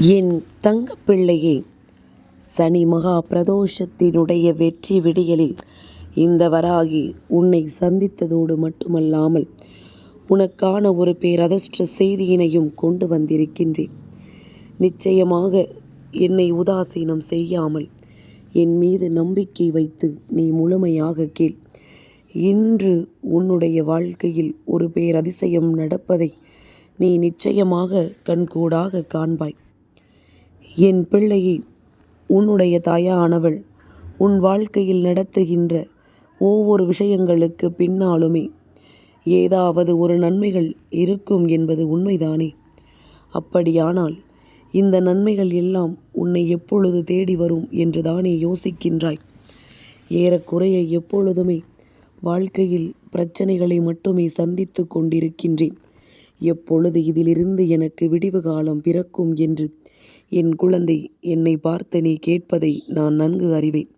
என் தங்கப்பிள்ளையே, சனி மகா பிரதோஷத்தினுடைய வெற்றி விடியலில் இந்த வராகி உன்னை சந்தித்ததோடு மட்டுமல்லாமல் உனக்கான ஒரு பேரதிர்ஷ்ட செய்தியினையும் கொண்டு வந்திருக்கின்றேன். நிச்சயமாக என்னை உதாசீனம் செய்யாமல் என் மீது நம்பிக்கை வைத்து நீ முழுமையாக கேள். இன்று உன்னுடைய வாழ்க்கையில் ஒரு பேரதிசயம் நடப்பதை நீ நிச்சயமாக கண்கூடாக காண்பாய். என் பிள்ளையே, உன்னுடைய தாயானவள் உன் வாழ்க்கையில் நடத்துகின்ற ஒவ்வொரு விஷயங்களுக்கு பின்னாலுமே ஏதாவது ஒரு நன்மைகள் இருக்கும் என்பது உண்மைதானே? அப்படியானால் இந்த நன்மைகள் எல்லாம் உன்னை எப்பொழுது தேடி வரும் என்று தானே யோசிக்கின்றாய். ஏறக்குறைய எப்பொழுதுமே வாழ்க்கையில் பிரச்சனைகளை மட்டுமே சந்தித்து கொண்டிருக்கின்றேன். எப்பொழுது இதிலிருந்து எனக்கு விடிவு காலம் பிறக்கும் என்று என் குழந்தை, என்னை பார்த்து நீ கேட்பதை நான் நன்கு அறிவேன்.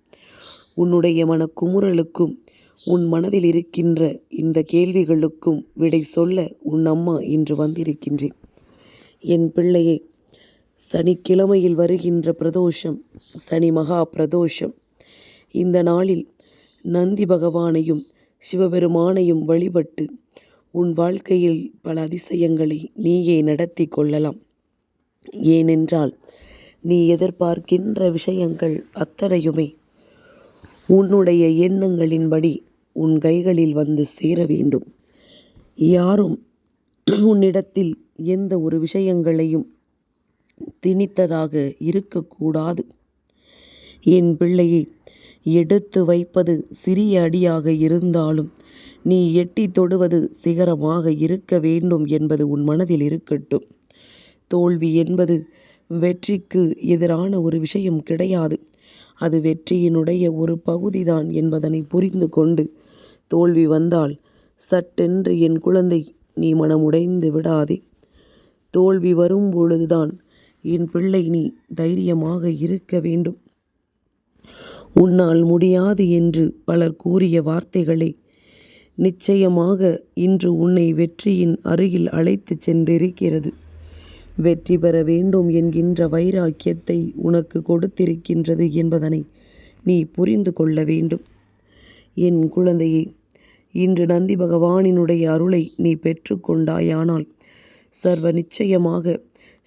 உன்னுடைய மனக்குமுறலுக்கும் உன் மனதில் இருக்கின்ற இந்த கேள்விகளுக்கும் விடை சொல்ல உன் அம்மா இன்று வந்திருக்கின்றேன். என் பிள்ளையே, சனிக்கிழமையில் வருகின்ற பிரதோஷம் சனி மகா பிரதோஷம். இந்த நாளில் நந்தி பகவானையும் சிவபெருமானையும் வழிபட்டு உன் வாழ்க்கையில் பல அதிசயங்களை நீயே நடத்தி கொள்ளலாம். ஏனென்றால் நீ எதிர்பார்க்கின்ற விஷயங்கள் அத்தனையுமே உன்னுடைய எண்ணங்களின்படி உன் கைகளில் வந்து சேர வேண்டும். யாரும் உன்னிடத்தில் எந்த ஒரு விஷயங்களையும் திணித்ததாக இருக்கக்கூடாது. என் பிள்ளையை, எடுத்து வைப்பது சிறிய அடியாக இருந்தாலும் நீ எட்டி தொடுவது சிகரமாக இருக்க வேண்டும் என்பது உன் மனதில் இருக்கட்டும். தோல்வி என்பது வெற்றிக்கு எதிரான ஒரு விஷயம் கிடையாது. அது வெற்றியினுடைய ஒரு பகுதிதான் என்பதனை புரிந்து கொண்டு தோல்வி வந்தால் சட்டென்று என் குழந்தை நீ மனமுடைந்து விடாதே. தோல்வி வரும் பொழுதுதான் என் பிள்ளை நீ தைரியமாக இருக்க வேண்டும். உன்னால் முடியாது என்று பலர் கூறிய வார்த்தைகளே நிச்சயமாக இன்று உன்னை வெற்றியின் அருகில் அழைத்து சென்றிருக்கிறது. வெற்றி பெற வேண்டும் என்கின்ற வைராக்கியத்தை உனக்கு கொடுத்திருக்கின்றது என்பதனை நீ புரிந்து கொள்ள வேண்டும். என் குழந்தையே, இன்று நந்தி பகவானினுடைய அருளை நீ பெற்று கொண்டாயானால் சர்வ நிச்சயமாக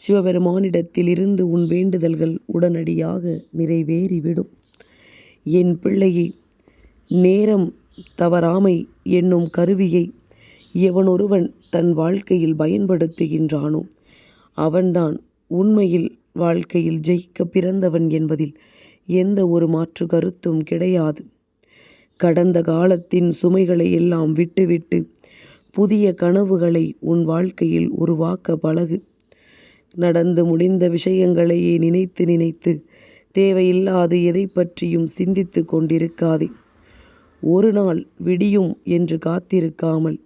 சிவபெருமானிடத்திலிருந்து உன் வேண்டுதல்கள் உடனடியாக நிறைவேறிவிடும். என் பிள்ளையே, நேரம் தவறாமை என்னும் கருவியை எவனொருவன் தன் வாழ்க்கையில் பயன்படுத்துகின்றானோ அவன்தான் உண்மையில் வாழ்க்கையில் ஜெயிக்க பிறந்தவன் என்பதில் எந்த ஒரு மாற்று கருத்தும் கிடையாது. கடந்த காலத்தின் சுமைகளை எல்லாம் விட்டுவிட்டு புதிய கனவுகளை உன் வாழ்க்கையில் உருவாக்க பழகு. நடந்து முடிந்த விஷயங்களையே நினைத்து நினைத்து தேவையில்லாது எதை பற்றியும் சிந்தித்து கொண்டிருக்காதே. ஒரு நாள் விடியும் என்று காத்திருக்காமல்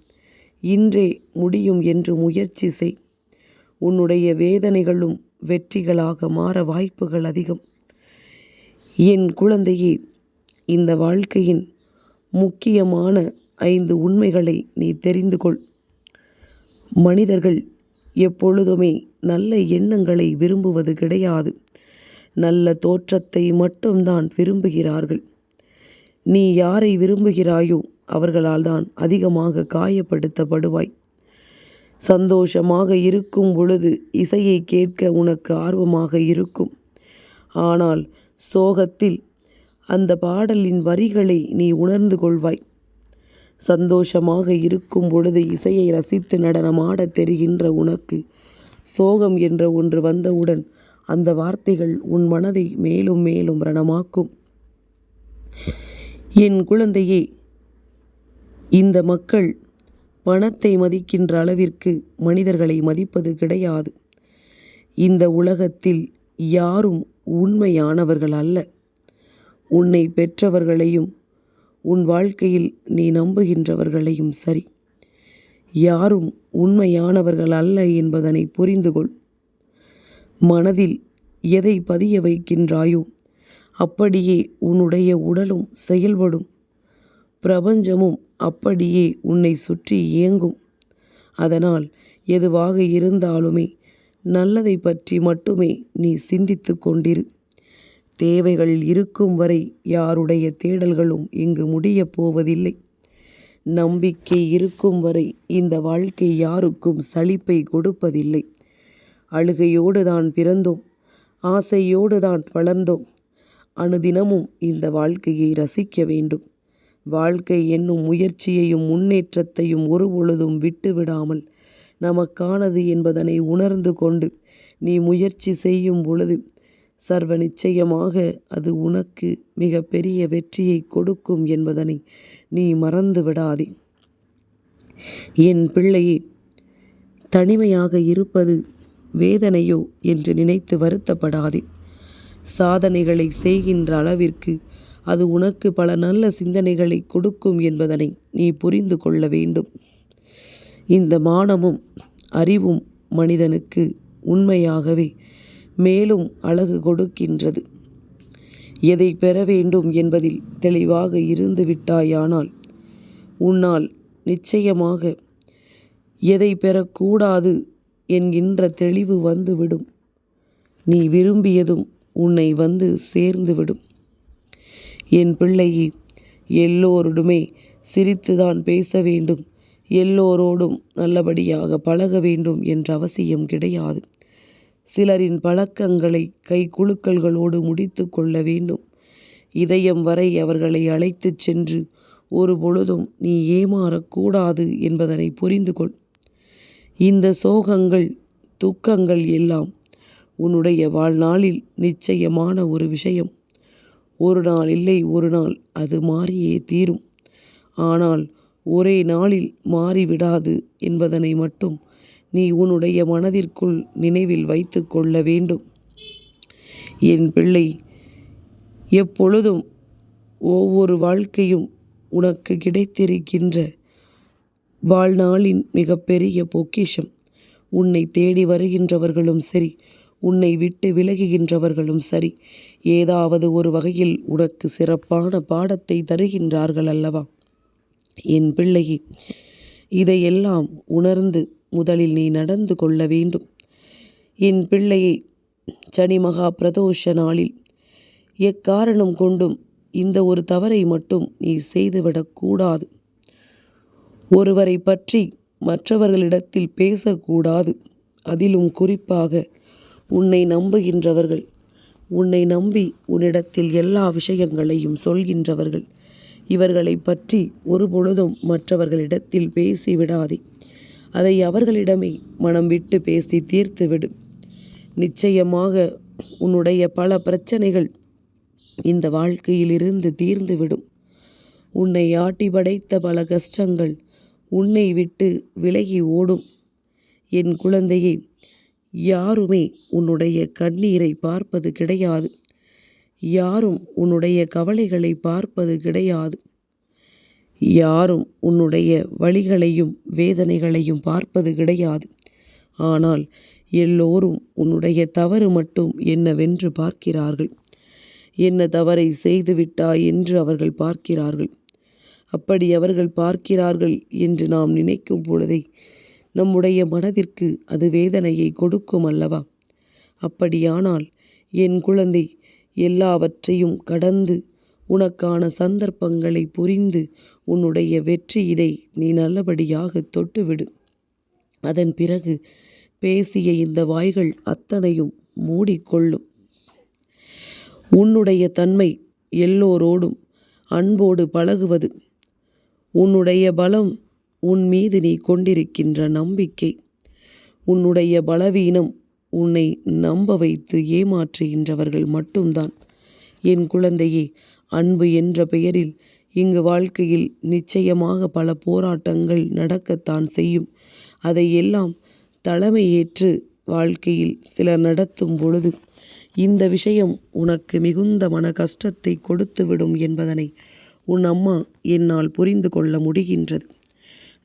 இன்றே முடியும் என்று முயற்சி செய். உன்னுடைய வேதனைகளும் வெற்றிகளாக மாற வாய்ப்புகள் அதிகம். என் குழந்தையே, இந்த வாழ்க்கையின் முக்கியமான 5 உண்மைகளை நீ தெரிந்து கொள். மனிதர்கள் எப்பொழுதுமே நல்ல எண்ணங்களை விரும்புவது கிடையாது. நல்ல தோற்றத்தை மட்டும்தான் விரும்புகிறார்கள். நீ யாரை விரும்புகிறாயோ அவர்களால் தான் அதிகமாக காயப்படுத்தப்படுவாய். சந்தோஷமாக இருக்கும் பொழுது இசையை கேட்க உனக்கு ஆர்வமாக இருக்கும். ஆனால் சோகத்தில் அந்த பாடலின் வரிகளை நீ உணர்ந்து கொள்வாய். சந்தோஷமாக இருக்கும் பொழுது இசையை ரசித்து நடனமாட தெரிகின்ற உனக்கு சோகம் என்ற ஒன்று வந்தவுடன் அந்த வார்த்தைகள் உன் மனதை மேலும் மேலும் ரணமாக்கும். என் குழந்தையே, இந்த மக்கள் பணத்தை மதிக்கின்ற அளவிற்கு மனிதர்களை மதிப்பது கிடையாது. இந்த உலகத்தில் யாரும் உண்மையானவர்கள் அல்ல. உன்னை பெற்றவர்களையும் உன் வாழ்க்கையில் நீ நம்புகின்றவர்களையும் சரி, யாரும் உண்மையானவர்கள் அல்ல என்பதனை புரிந்து கொள். மனதில் எதை பதிய வைக்கின்றாயோ அப்படியே உன்னுடைய உடலும் செயல்படும். பிரபஞ்சமும் அப்படியே உன்னை சுற்றி இயங்கும். அதனால் எதுவாக இருந்தாலுமே நல்லதை பற்றி மட்டுமே நீ சிந்தித்து கொண்டிரு. தேவைகள் இருக்கும் வரை யாருடைய தேடல்களும் இங்கு முடியப் போவதில்லை. நம்பிக்கை இருக்கும் வரை இந்த வாழ்க்கை யாருக்கும் சலிப்பை கொடுப்பதில்லை. அழுகையோடு தான் பிறந்தோம், ஆசையோடு தான் வளர்ந்தோம். அனுதினமும் இந்த வாழ்க்கையை ரசிக்க வேண்டும். வாழ்க்கை என்னும் முயற்சியையும் முன்னேற்றத்தையும் ஒருபொழுதும் விட்டுவிடாமல் நமக்கானது என்பதனை உணர்ந்து கொண்டு நீ முயற்சி செய்யும் பொழுது சர்வ நிச்சயமாக அது உனக்கு மிக பெரிய வெற்றியை கொடுக்கும் என்பதனை நீ மறந்து விடாதே. என் பிள்ளையே, தனிமையாக இருப்பது வேதனையோ என்று நினைத்து வருத்தப்படாதே. சாதனைகளை செய்கின்ற அளவிற்கு அது உனக்கு பல நல்ல சிந்தனைகளை கொடுக்கும் என்பதனை நீ புரிந்து கொள்ள வேண்டும். இந்த மானமும் அறிவும் மனிதனுக்கு உண்மையாகவே மேலும் அழகு கொடுக்கின்றது. எதை பெற வேண்டும் என்பதில் தெளிவாக இருந்து விட்டாயானால் உன்னால் நிச்சயமாக எதை பெறக்கூடாது என்கின்ற தெளிவு வந்துவிடும். நீ விரும்பியதும் உன்னை வந்து சேர்ந்துவிடும். என் பிள்ளையே, எல்லோருடுமே சிரித்துதான் பேச வேண்டும், எல்லோரோடும் நல்லபடியாக பழக வேண்டும் என்ற அவசியம் கிடையாது. சிலரின் பழக்கங்களை கைகுலுக்கல்களோடு முடித்து கொள்ள வேண்டும். இதயம் வரை அவர்களை அழைத்து சென்று ஒரு பொழுதும் நீ ஏமாறக்கூடாது என்பதனை புரிந்து கொள். இந்த சோகங்கள் துக்கங்கள் எல்லாம் உன்னுடைய வாழ்நாளில் நிச்சயமான ஒரு விஷயம். ஒரு நாள் இல்லை ஒரு நாள் அது மாறியே தீரும். ஆனால் ஒரே நாளில் மாறிவிடாது என்பதனை மட்டும் நீ உன்னுடைய மனதிற்குள் நினைவில் வைத்து கொள்ள வேண்டும். என் பிள்ளை, எப்பொழுதும் ஒவ்வொரு வாழ்க்கையும் உனக்கு கிடைத்திருக்கின்ற வாழ்நாளின் மிகப்பெரிய பொக்கிஷம். உன்னை தேடி வருகின்றவர்களும் சரி, உன்னை விட்டு விலகுகின்றவர்களும் சரி, ஏதாவது ஒரு வகையில் உனக்கு சிறப்பான பாடத்தை தருகின்றார்கள் அல்லவா? என் பிள்ளையே, இதையெல்லாம் உணர்ந்து முதலில் நீ நடந்து கொள்ள வேண்டும். என் பிள்ளையை, சனி மகா பிரதோஷ நாளில் எக்காரணம் கொண்டும் இந்த ஒரு தவறை மட்டும் நீ செய்துவிடக்கூடாது. ஒருவரை பற்றி மற்றவர்களிடத்தில் பேசக்கூடாது. அதிலும் குறிப்பாக உன்னை நம்புகின்றவர்கள், உன்னை நம்பி உன்னிடத்தில் எல்லா விஷயங்களையும் சொல்கின்றவர்கள், இவர்களை பற்றி ஒரு பொழுதும் மற்றவர்களிடத்தில் பேசிவிடாதே. அதை அவர்களிடமே மனம் விட்டு பேசி தீர்த்துவிடு. நிச்சயமாக உன்னுடைய பல பிரச்சனைகள் இந்த வாழ்க்கையிலிருந்து தீர்ந்துவிடும். உன்னை ஆட்டி படைத்த பல கஷ்டங்கள் உன்னை விட்டு விலகி ஓடும். என் குழந்தையே, யாருமே உன்னுடைய கண்ணீரை பார்ப்பது கிடையாது. யாரும் உன்னுடைய கவலைகளை பார்ப்பது கிடையாது. யாரும் உன்னுடைய வலிகளையும் வேதனைகளையும் பார்ப்பது கிடையாது. ஆனால் எல்லோரும் உன்னுடைய தவறு மட்டும் என்னவென்று பார்க்கிறார்கள். என்ன தவறை செய்துவிட்டாய் என்று அவர்கள் பார்க்கிறார்கள். அப்படி அவர்கள் பார்க்கிறார்கள் என்று நாம் நினைக்கும் பொழுதே நம்முடைய மனதிற்கு அது வேதனையை கொடுக்கும் அல்லவா? அப்படியானால் என் குழந்தை, எல்லாவற்றையும் கடந்து உனக்கான சந்தர்ப்பங்களை புரிந்து உன்னுடைய வெற்றியினை நீ நல்லபடியாக தொட்டுவிடு. அதன் பிறகு பேசிய இந்த வாய்கள் அத்தனையும் மூடிக்கொள்ளும். உன்னுடைய தன்மை எல்லோரோடும் அன்போடு பழகுவது, உன்னுடைய பலம், உன் மீது நீ கொண்டிருக்கின்ற நம்பிக்கை, உன்னுடைய பலவீனம் உன்னை நம்ப வைத்து ஏமாற்றுகின்றவர்கள் மட்டும்தான். என் குழந்தையே, அன்பு என்ற பெயரில் இங்கு வாழ்க்கையில் நிச்சயமாக பல போராட்டங்கள் நடக்கத்தான் செய்யும். அதையெல்லாம் தலைமையேற்று வாழ்க்கையில் சிலர் நடத்தும் பொழுது இந்த விஷயம் உனக்கு மிகுந்த மன கஷ்டத்தை கொடுத்துவிடும் என்பதனை உன் அம்மா என்னால் புரிந்து கொள்ள முடிகின்றது.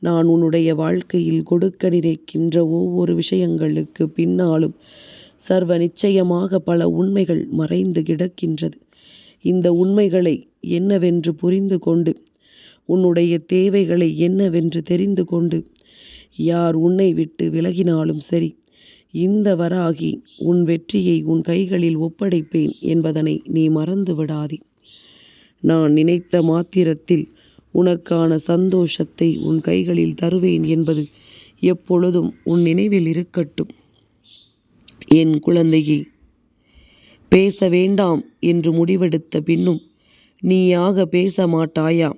நான் உன்னுடைய வாழ்க்கையில் கொடுக்க நினைக்கின்ற ஒவ்வொரு விஷயங்களுக்கு பின்னாலும் சர்வ நிச்சயமாக பல உண்மைகள் மறைந்து கிடக்கின்றது. இந்த உண்மைகளை என்னவென்று புரிந்து கொண்டு, உன்னுடைய தேவைகளை என்னவென்று தெரிந்து கொண்டு, யார் உன்னை விட்டு விலகினாலும் சரி, இந்த வராகி உன் வெற்றியை உன் கைகளில் ஒப்படைப்பேன் என்பதனை நீ மறந்து விடாதே. நான் நினைத்த மாத்திரத்தில் உனக்கான சந்தோஷத்தை உன் கைகளில் தருவேன் என்பது எப்பொழுதும் உன் நினைவில் இருக்கட்டும். என் குழந்தையே, பேச வேண்டாம் என்று முடிவெடுத்த பின்னும் நீயாக பேச மாட்டாயா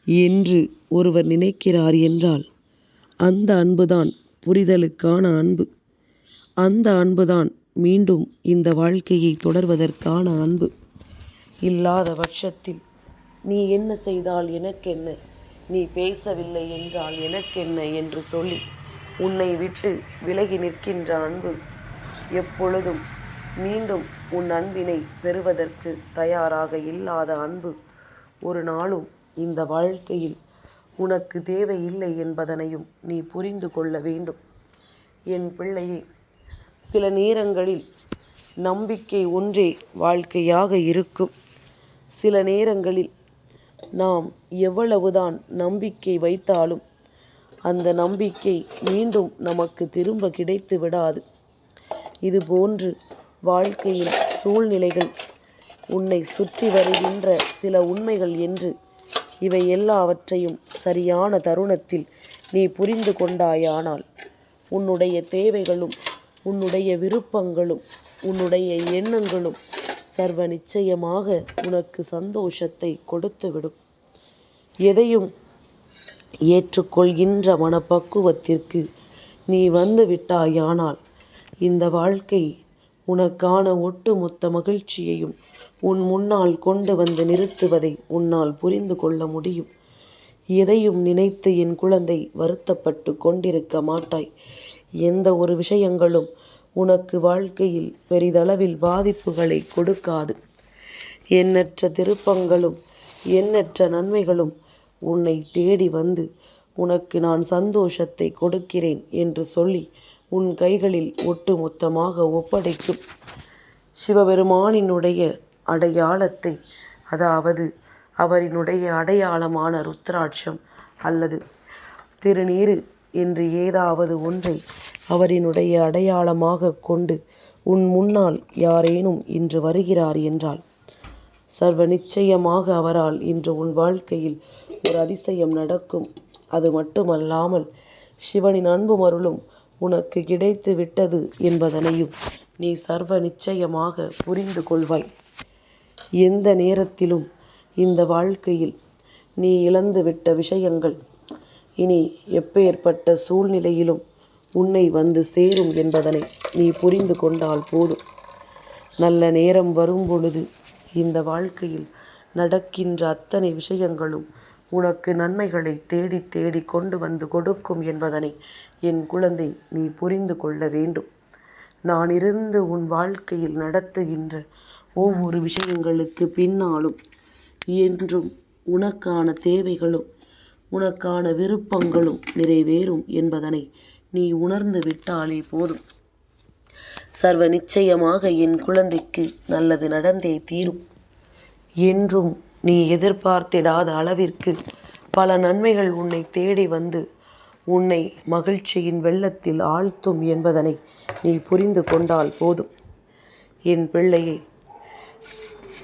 என்று ஒருவர் நினைக்கிறார் என்றால், அந்த அன்புதான் புரிதலுக்கான அன்பு. அந்த அன்புதான் மீண்டும் இந்த வாழ்க்கையை தொடர்வதற்கான அன்பு. இல்லாத பட்சத்தில் நீ என்ன செய்தால் எனக்கென்ன, நீ பேசவில்லை என்றால் எனக்கென்ன என்று சொல்லி உன்னை விட்டு விலகி நிற்கின்ற அன்பு எப்பொழுதும் மீண்டும் உன் அன்பினை பெறுவதற்கு தயாராக இல்லாத அன்பு ஒரு நாளும் இந்த வாழ்க்கையில் உனக்கு தேவையில்லை என்பதனையும் நீ புரிந்து கொள்ள வேண்டும். என் பிள்ளையே, சில நேரங்களில் நம்பிக்கை ஒன்றே வாழ்க்கையாக இருக்கும். சில நேரங்களில் நாம் எவ்வளவுதான் நம்பிக்கை வைத்தாலும் அந்த நம்பிக்கை மீண்டும் நமக்கு திரும்ப கிடைத்து விடாது. இதுபோன்று வாழ்க்கையில் சூழ்நிலைகள், உன்னை சுற்றி வருகின்ற சில உண்மைகள் என்று இவை எல்லாவற்றையும் சரியான தருணத்தில் நீ புரிந்து கொண்டாயானால் உன்னுடைய தேவைகளும் உன்னுடைய விருப்பங்களும் உன்னுடைய எண்ணங்களும் சர்வ நிச்சயமாக உனக்கு சந்தோஷத்தை கொடுத்துவிடும். எதையும் ஏற்றுக்கொள்கின்ற மனப்பக்குவத்திற்கு நீ வந்து விட்டாயானால் இந்த வாழ்க்கை உனக்கான ஒட்டுமொத்த மகிழ்ச்சியையும் உன் முன்னால் கொண்டு வந்து நிறுத்துவதை உன்னால் புரிந்து கொள்ள முடியும். எதையும் நினைத்து என் குழந்தை வருத்தப்பட்டு கொண்டிருக்க மாட்டாய். எந்த ஒரு விஷயங்களும் உனக்கு வாழ்க்கையில் பெரிதளவில் பாதிப்புகளை கொடுக்காது. எண்ணற்ற திருப்பங்களும் எண்ணற்ற நன்மைகளும் உன்னை தேடி வந்து உனக்கு நான் சந்தோஷத்தை கொடுக்கிறேன் என்று சொல்லி உன் கைகளில் ஒட்டுமொத்தமாக ஒப்படைக்கும். சிவபெருமானினுடைய அடையாளத்தை, அதாவது அவரினுடைய அடையாளமான ருத்ராட்சம் அல்லது திருநீறு என்று ஏதாவது ஒன்றை அவரினுடைய அடையாளமாக கொண்டு உன் முன்னால் யாரேனும் இன்று வருகிறார் என்றால் சர்வ நிச்சயமாக அவரால் இன்று உன் வாழ்க்கையில் ஒரு அதிசயம் நடக்கும். அது மட்டுமல்லாமல் சிவனின் அன்பும் அருளும் உனக்கு கிடைத்து விட்டது என்பதனையும் நீ சர்வ நிச்சயமாக புரிந்து கொள்வாய். எந்த நேரத்திலும் இந்த வாழ்க்கையில் நீ இழந்துவிட்ட விஷயங்கள் இனி எப்பேற்பட்ட சூழ்நிலையிலும் உன்னை வந்து சேரும் என்பதனை நீ புரிந்து கொண்டால் போதும். நல்ல நேரம் வரும் பொழுது இந்த வாழ்க்கையில் நடக்கின்ற அத்தனை விஷயங்களும் உனக்கு நன்மைகளை தேடி தேடி கொண்டு வந்து கொடுக்கும் என்பதனை என் குழந்தை நீ புரிந்து கொள்ள வேண்டும். நான் இருந்து உன் வாழ்க்கையில் நடத்துகின்ற ஒவ்வொரு விஷயங்களுக்கு பின்னாலும் என்றும் உனக்கான தேவைகளும் உனக்கான விருப்பங்களும் நிறைவேறும் என்பதனை நீ உணர்ந்து விட்டாலே போதும். சர்வ நிச்சயமாக என் குழந்தைக்கு நல்லது நடந்தே தீரும். என்றும் நீ எதிர்பார்த்திடாத அளவிற்கு பல நன்மைகள் உன்னை தேடி வந்து உன்னை மகிழ்ச்சியின் வெள்ளத்தில் ஆழ்த்தும் என்பதனை நீ புரிந்து கொண்டால் போதும். என் பிள்ளையை,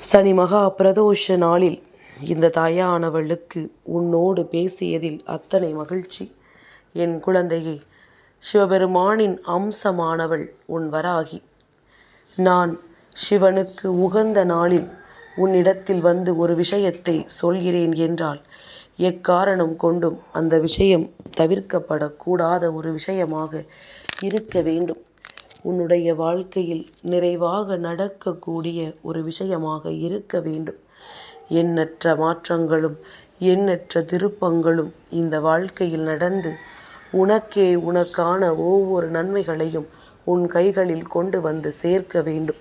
சனி மகா பிரதோஷ நாளில் இந்த தாயானவளுக்கு உன்னோடு பேசியதில் அத்தனை மகிழ்ச்சி. என் குழந்தையை, சிவபெருமானின் அம்சமானவள் உன் வராகி. நான் சிவனுக்கு உகந்த நாளில் உன்னிடத்தில் வந்து ஒரு விஷயத்தை சொல்கிறேன் என்றால் எக்காரணம் கொண்டும் அந்த விஷயம் தவிர்க்கப்படக்கூடாத ஒரு விஷயமாக இருக்க வேண்டும். உன்னுடைய வாழ்க்கையில் நிறைவாக நடக்கக்கூடிய ஒரு விஷயமாக இருக்க வேண்டும். எண்ணற்ற மாற்றங்களும் எண்ணற்ற திருப்பங்களும் இந்த வாழ்க்கையில் நடந்து உனக்கே உனக்கான ஒவ்வொரு நன்மைகளையும் உன் கைகளில் கொண்டு வந்து சேர்க்க வேண்டும்.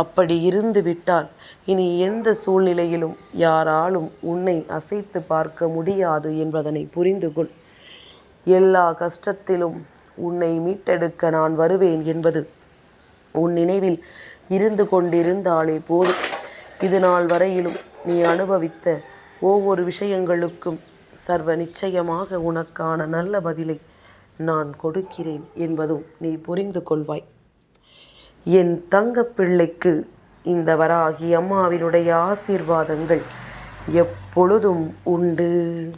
அப்படி இருந்து விட்டால் இனி எந்த சூழ்நிலையிலும் யாராலும் உன்னை அசைத்து பார்க்க முடியாது என்பதனை புரிந்து கொள். எல்லா கஷ்டத்திலும் உன்னை மீட்டெடுக்க நான் வருவேன் என்பது உன் நினைவில் இருந்து கொண்டிருந்தாலே போதும். இது நாள் வரையிலும் நீ அனுபவித்த ஒவ்வொரு விஷயங்களுக்கும் சர்வ நிச்சயமாக உனக்கான நல்ல பதிலை நான் கொடுக்கிறேன் என்பதும் நீ புரிந்து கொள்வாய். என் தங்கப்பிள்ளைக்கு இந்த வராகி அம்மாவினுடைய ஆசீர்வாதங்கள் எப்பொழுதும் உண்டு.